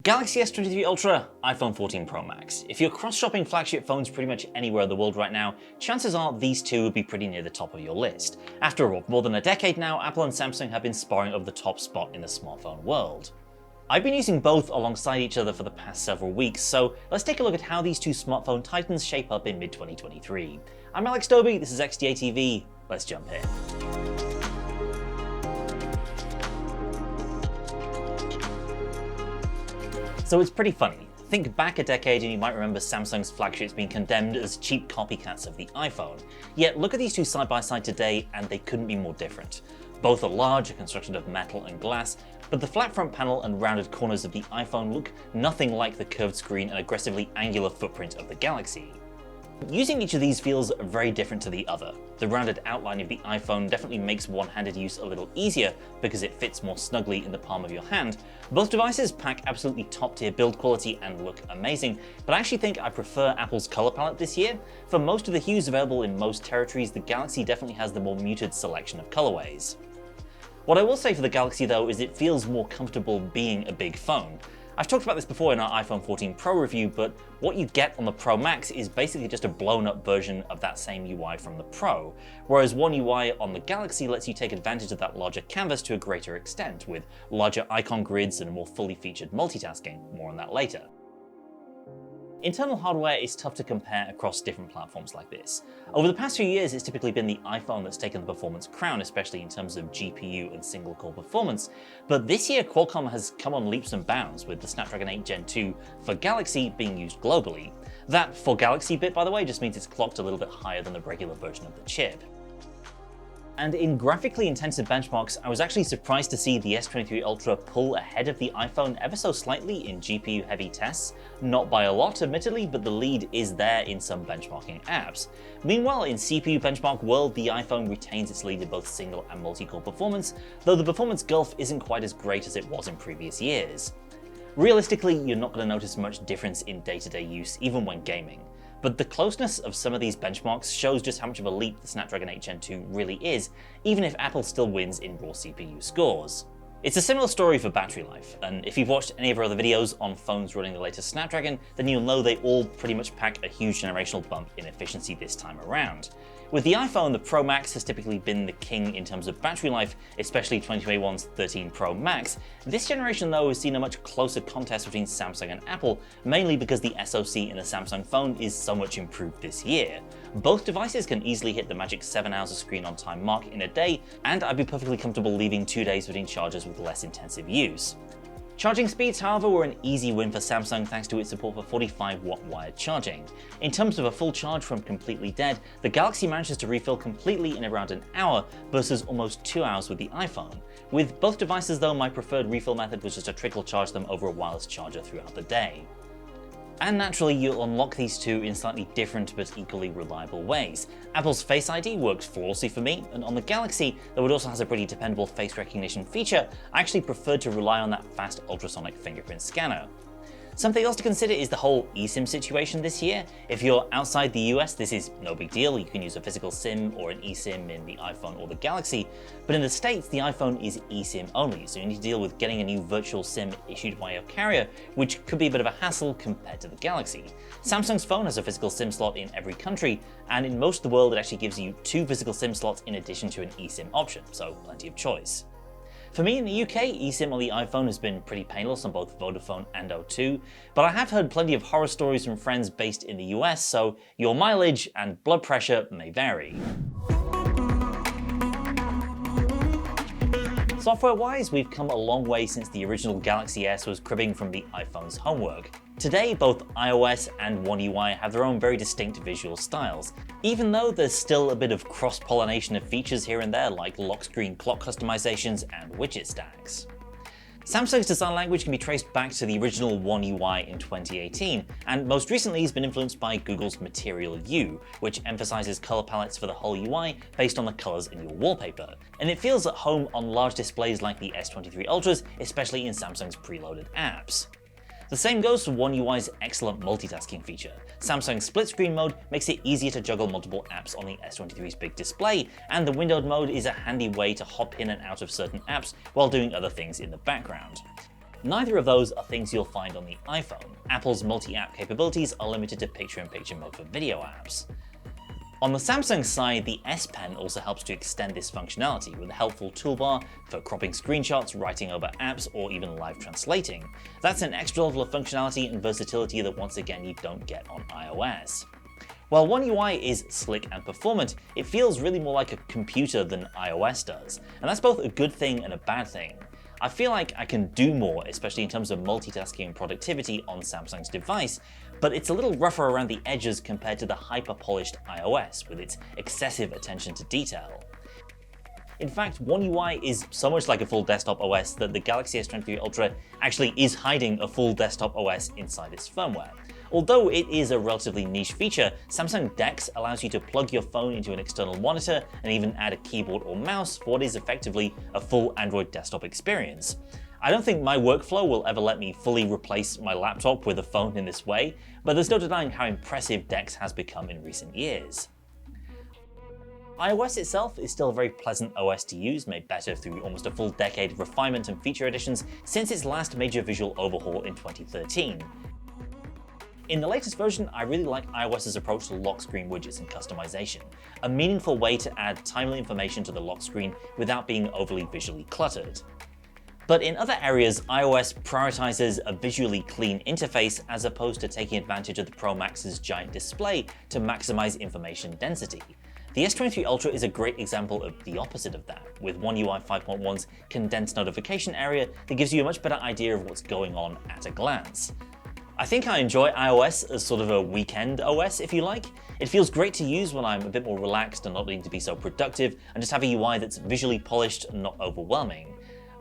Galaxy S23 Ultra, iPhone 14 Pro Max. If you're cross-shopping flagship phones pretty much anywhere in the world right now, chances are these two would be pretty near the top of your list. After all, more than a decade now, Apple and Samsung have been sparring over the top spot in the smartphone world. I've been using both alongside each other for the past several weeks, so let's take a look at how these two smartphone titans shape up in mid-2023. I'm Alex Dobie, this is XDA TV, let's jump in. So it's pretty funny. Think back a decade and you might remember Samsung's flagships being condemned as cheap copycats of the iPhone. Yet look at these two side by side today and they couldn't be more different. Both are large, constructed of metal and glass, but the flat front panel and rounded corners of the iPhone look nothing like the curved screen and aggressively angular footprint of the Galaxy. Using each of these feels very different to the other. The rounded outline of the iPhone definitely makes one-handed use a little easier because it fits more snugly in the palm of your hand. Both devices pack absolutely top-tier build quality and look amazing, but I actually think I prefer Apple's color palette this year. For most of the hues available in most territories, the Galaxy definitely has the more muted selection of colorways. What I will say for the Galaxy though is it feels more comfortable being a big phone. I've talked about this before in our iPhone 14 Pro review, but what you get on the Pro Max is basically just a blown up version of that same UI from the Pro, whereas One UI on the Galaxy lets you take advantage of that larger canvas to a greater extent, with larger icon grids and more fully featured multitasking. More on that later. Internal hardware is tough to compare across different platforms like this. Over the past few years, it's typically been the iPhone that's taken the performance crown, especially in terms of GPU and single-core performance. But this year, Qualcomm has come on leaps and bounds, with the Snapdragon 8 Gen 2 for Galaxy being used globally. That for Galaxy bit, by the way, just means it's clocked a little bit higher than the regular version of the chip. And in graphically intensive benchmarks, I was actually surprised to see the S23 Ultra pull ahead of the iPhone ever so slightly in GPU-heavy tests. Not by a lot, admittedly, but the lead is there in some benchmarking apps. Meanwhile, in CPU benchmark world, the iPhone retains its lead in both single and multi-core performance, though the performance gulf isn't quite as great as it was in previous years. Realistically, you're not going to notice much difference in day-to-day use, even when gaming. But the closeness of some of these benchmarks shows just how much of a leap the Snapdragon 8 Gen 2 really is, even if Apple still wins in raw CPU scores. It's a similar story for battery life, and if you've watched any of our other videos on phones running the latest Snapdragon, then you'll know they all pretty much pack a huge generational bump in efficiency this time around. With the iPhone, the Pro Max has typically been the king in terms of battery life, especially 2021's 13 Pro Max. This generation though has seen a much closer contest between Samsung and Apple, mainly because the SoC in the Samsung phone is so much improved this year. Both devices can easily hit the magic 7 hours of screen on time mark in a day, and I'd be perfectly comfortable leaving 2 days between charges with less intensive use. Charging speeds, however, were an easy win for Samsung thanks to its support for 45-watt wired charging. In terms of a full charge from completely dead, the Galaxy manages to refill completely in around an hour versus almost 2 hours with the iPhone. With both devices though, my preferred refill method was just to trickle charge them over a wireless charger throughout the day. And naturally, you'll unlock these two in slightly different but equally reliable ways. Apple's Face ID works flawlessly for me, and on the Galaxy, though it also has a pretty dependable face recognition feature, I actually preferred to rely on that fast ultrasonic fingerprint scanner. Something else to consider is the whole eSIM situation this year. If you're outside the US, this is no big deal. You can use a physical SIM or an eSIM in the iPhone or the Galaxy, but in the States, the iPhone is eSIM only, so you need to deal with getting a new virtual SIM issued by your carrier, which could be a bit of a hassle compared to the Galaxy. Samsung's phone has a physical SIM slot in every country, and in most of the world, it actually gives you 2 physical SIM slots in addition to an eSIM option, so plenty of choice. For me in the UK, eSIM on the iPhone has been pretty painless on both Vodafone and O2, but I have heard plenty of horror stories from friends based in the US, so your mileage and blood pressure may vary. Software-wise, we've come a long way since the original Galaxy S was cribbing from the iPhone's homework. Today, both iOS and One UI have their own very distinct visual styles, even though there's still a bit of cross-pollination of features here and there like lock screen clock customizations and widget stacks. Samsung's design language can be traced back to the original One UI in 2018, and most recently has been influenced by Google's Material You, which emphasizes color palettes for the whole UI based on the colors in your wallpaper. And it feels at home on large displays like the S23 Ultras, especially in Samsung's preloaded apps. The same goes for One UI's excellent multitasking feature. Samsung's split screen mode makes it easier to juggle multiple apps on the S23's big display, and the windowed mode is a handy way to hop in and out of certain apps while doing other things in the background. Neither of those are things you'll find on the iPhone. Apple's multi-app capabilities are limited to picture-in-picture mode for video apps. On the Samsung side, the S Pen also helps to extend this functionality with a helpful toolbar for cropping screenshots, writing over apps, or even live translating. That's an extra level of functionality and versatility that once again you don't get on iOS. While One UI is slick and performant, it feels really more like a computer than iOS does, and that's both a good thing and a bad thing. I feel like I can do more, especially in terms of multitasking and productivity on Samsung's device, but it's a little rougher around the edges compared to the hyper-polished iOS with its excessive attention to detail. In fact, One UI is so much like a full desktop OS that the Galaxy S23 Ultra actually is hiding a full desktop OS inside its firmware. Although it is a relatively niche feature, Samsung DeX allows you to plug your phone into an external monitor and even add a keyboard or mouse for what is effectively a full Android desktop experience. I don't think my workflow will ever let me fully replace my laptop with a phone in this way, but there's no denying how impressive DeX has become in recent years. iOS itself is still a very pleasant OS to use, made better through almost a full decade of refinement and feature additions since its last major visual overhaul in 2013. In the latest version, I really like iOS's approach to lock screen widgets and customization, a meaningful way to add timely information to the lock screen without being overly visually cluttered. But in other areas, iOS prioritizes a visually clean interface as opposed to taking advantage of the Pro Max's giant display to maximize information density. The S23 Ultra is a great example of the opposite of that, with One UI 5.1's condensed notification area that gives you a much better idea of what's going on at a glance. I think I enjoy iOS as sort of a weekend OS, if you like. It feels great to use when I'm a bit more relaxed and not needing to be so productive, and just have a UI that's visually polished and not overwhelming.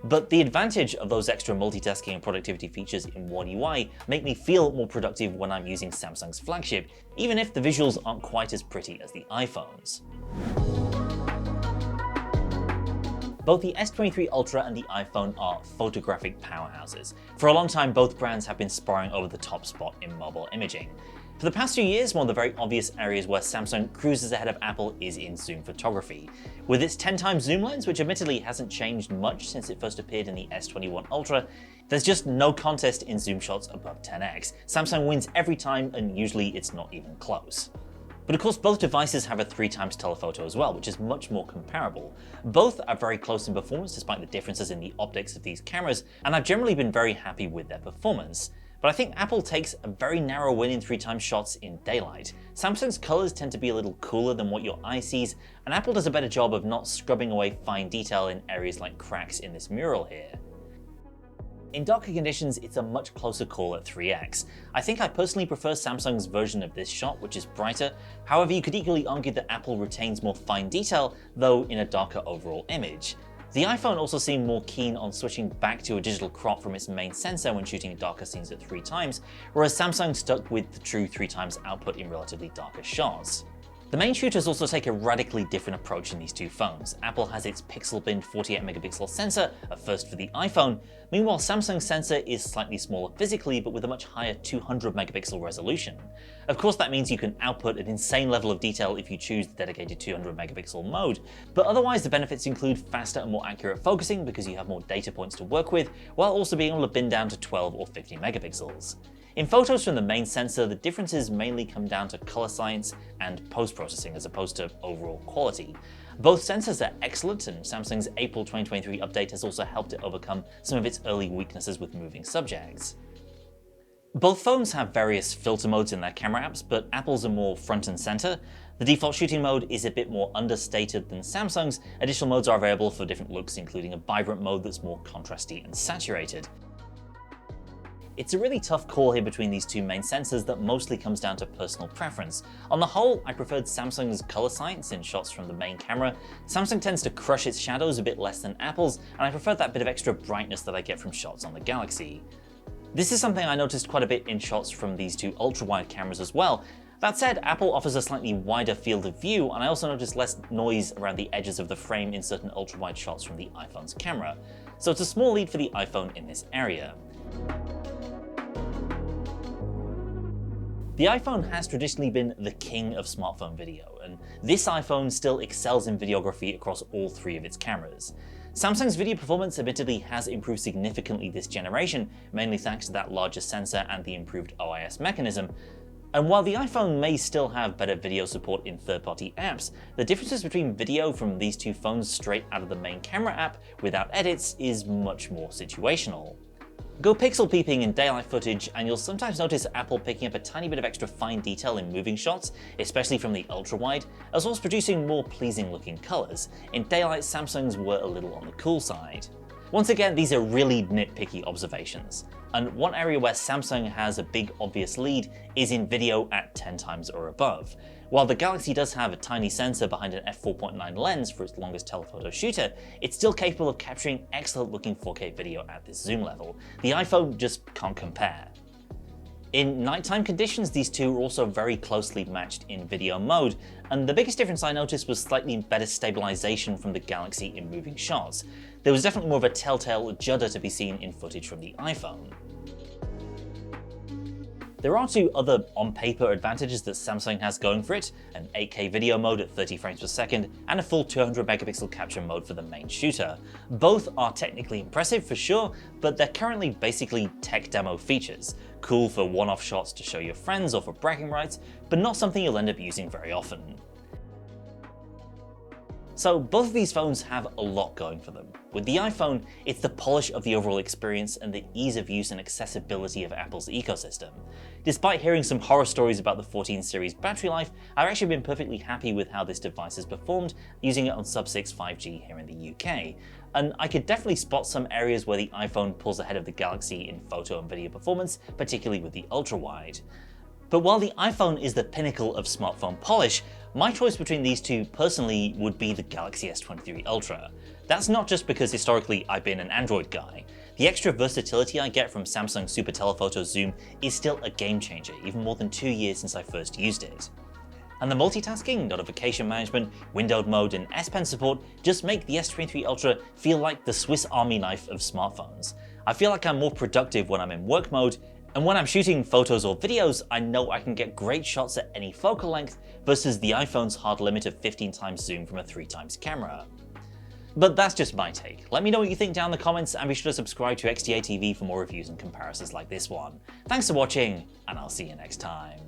But the advantage of those extra multitasking and productivity features in One UI make me feel more productive when I'm using Samsung's flagship, even if the visuals aren't quite as pretty as the iPhones. Both the S23 Ultra and the iPhone are photographic powerhouses. For a long time, both brands have been sparring over the top spot in mobile imaging. For the past few years, one of the very obvious areas where Samsung cruises ahead of Apple is in zoom photography. With its 10x zoom lens, which admittedly hasn't changed much since it first appeared in the S21 Ultra, there's just no contest in zoom shots above 10x. Samsung wins every time, and usually it's not even close. But of course, both devices have a 3x telephoto as well, which is much more comparable. Both are very close in performance despite the differences in the optics of these cameras, and I've generally been very happy with their performance. But I think Apple takes a very narrow win in 3x shots in daylight. Samsung's colors tend to be a little cooler than what your eye sees, and Apple does a better job of not scrubbing away fine detail in areas like cracks in this mural here. In darker conditions, it's a much closer call at 3x. I think I personally prefer Samsung's version of this shot, which is brighter. However, you could equally argue that Apple retains more fine detail, though in a darker overall image. The iPhone also seemed more keen on switching back to a digital crop from its main sensor when shooting darker scenes at 3x, whereas Samsung stuck with the true 3x output in relatively darker shots. The main shooters also take a radically different approach in these two phones. Apple has its pixel-binned 48-megapixel sensor, a first for the iPhone. Meanwhile, Samsung's sensor is slightly smaller physically, but with a much higher 200-megapixel resolution. Of course, that means you can output an insane level of detail if you choose the dedicated 200-megapixel mode, but otherwise the benefits include faster and more accurate focusing because you have more data points to work with, while also being able to bin down to 12 or 50 megapixels. In photos from the main sensor, the differences mainly come down to color science and post-processing as opposed to overall quality. Both sensors are excellent, and Samsung's April 2023 update has also helped it overcome some of its early weaknesses with moving subjects. Both phones have various filter modes in their camera apps, but Apple's are more front and center. The default shooting mode is a bit more understated than Samsung's. Additional modes are available for different looks, including a vibrant mode that's more contrasty and saturated. It's a really tough call here between these two main sensors that mostly comes down to personal preference. On the whole, I preferred Samsung's color science in shots from the main camera. Samsung tends to crush its shadows a bit less than Apple's, and I prefer that bit of extra brightness that I get from shots on the Galaxy. This is something I noticed quite a bit in shots from these two ultra-wide cameras as well. That said, Apple offers a slightly wider field of view, and I also noticed less noise around the edges of the frame in certain ultra-wide shots from the iPhone's camera. So it's a small lead for the iPhone in this area. The iPhone has traditionally been the king of smartphone video, and this iPhone still excels in videography across all three of its cameras. Samsung's video performance admittedly has improved significantly this generation, mainly thanks to that larger sensor and the improved OIS mechanism. And while the iPhone may still have better video support in third-party apps, the differences between video from these two phones straight out of the main camera app without edits is much more situational. Go pixel peeping in daylight footage and you'll sometimes notice Apple picking up a tiny bit of extra fine detail in moving shots, especially from the ultra-wide, as well as producing more pleasing looking colours. In daylight, Samsung's were a little on the cool side. Once again, these are really nitpicky observations. And one area where Samsung has a big obvious lead is in video at 10 times or above. While the Galaxy does have a tiny sensor behind an f4.9 lens for its longest telephoto shooter, it's still capable of capturing excellent looking 4K video at this zoom level. The iPhone just can't compare. In nighttime conditions, these two are also very closely matched in video mode, and the biggest difference I noticed was slightly better stabilization from the Galaxy in moving shots. There was definitely more of a telltale judder to be seen in footage from the iPhone. There are two other on-paper advantages that Samsung has going for it, an 8K video mode at 30 frames per second and a full 200 megapixel capture mode for the main shooter. Both are technically impressive for sure, but they're currently basically tech demo features, cool for one-off shots to show your friends or for bragging rights, but not something you'll end up using very often. So both of these phones have a lot going for them. With the iPhone, it's the polish of the overall experience and the ease of use and accessibility of Apple's ecosystem. Despite hearing some horror stories about the 14 series battery life, I've actually been perfectly happy with how this device has performed using it on sub-6 5G here in the UK. And I could definitely spot some areas where the iPhone pulls ahead of the Galaxy in photo and video performance, particularly with the ultra-wide. But while the iPhone is the pinnacle of smartphone polish, my choice between these two personally would be the Galaxy S23 Ultra. That's not just because historically I've been an Android guy. The extra versatility I get from Samsung Super Telephoto Zoom is still a game changer, even more than 2 years since I first used it. And the multitasking, notification management, windowed mode, and S Pen support just make the S23 Ultra feel like the Swiss Army knife of smartphones. I feel like I'm more productive when I'm in work mode, and when I'm shooting photos or videos, I know I can get great shots at any focal length versus the iPhone's hard limit of 15 times zoom from a 3 times camera. But that's just my take. Let me know what you think down in the comments and be sure to subscribe to XDA TV for more reviews and comparisons like this one. Thanks for watching, and I'll see you next time.